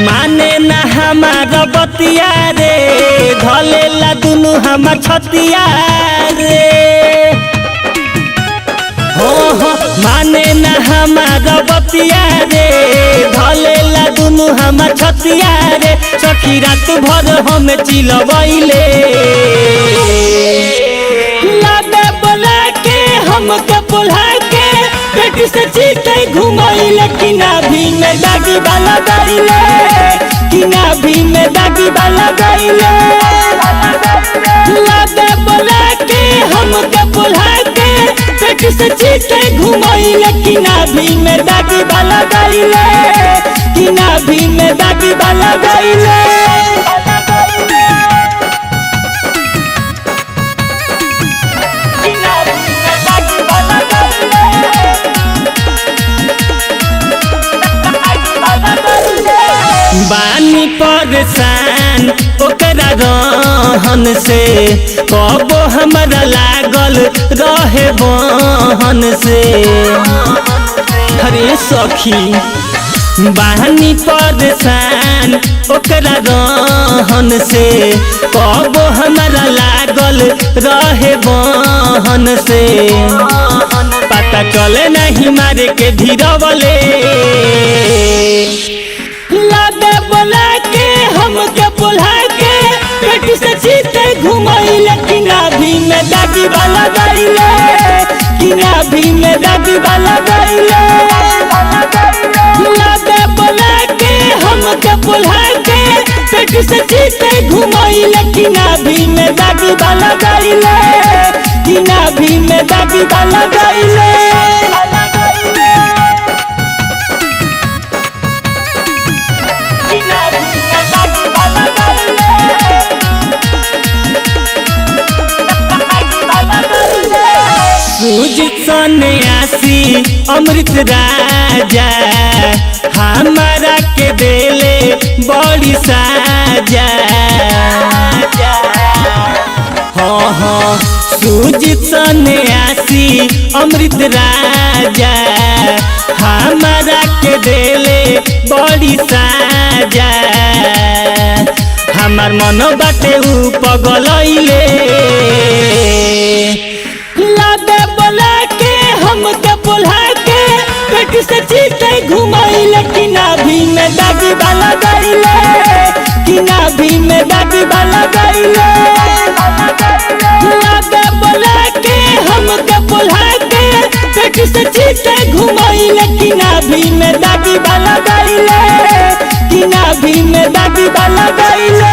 माने ना हमारा बतिया रे धलेला दुनु हमार छतिया रे हो माने ना हमारा बतिया रे धलेला दुनु हमार छतिया रे सखी रात भर हमें चिलवैले लागे बोला के हमके बोला के पेट से चीते घुमाइले कि नाभि में दागी वाला गाइले कि नाभि में दागी वाला गाइले लागे बोला के हमके बोला के पेट से चीते घुमाइले कि नाभि में दागी वाला गाइले कि नाभि में दागी वाला गाइले बानी परेशान ओकरा रहन से कबो हमरा लागल रहे बहन से अरे सखी बानी परेशान ओकरा रहन से कबो हमरा लागल रहे बहन से पता चले नहीं मारे के धीरवले लागे बोला के हमके बोला के पेट से चीते घुमाइले कि नाभि में दागी वाला गाइले कि नाभि में दागी वाला गाइले लागे बोला के हमके बोला के पेट से चीते घुमाइले कि नाभि में दागी वाला गाइले कि नाभि में दागी वाला गाइले सुजित सन्यासी अमृत राजा हमारा के देले बड़ी साजा हाँ सुजित सन्यासी अमृत राजा हमारा के देले बड़ी साजा हमार मन बाटे उ पगलैले लागे बोला के हमके बोला के पेट से चीते घुमाइले कि नाभि में दागी वाला गाइले कि नाभि में दागी वाला गाइले लागे बोला के हमके बोला के पेट से चीते घुमाइले कि नाभि में दागी वाला गाइले कि नाभि में दागी वाला गाइले।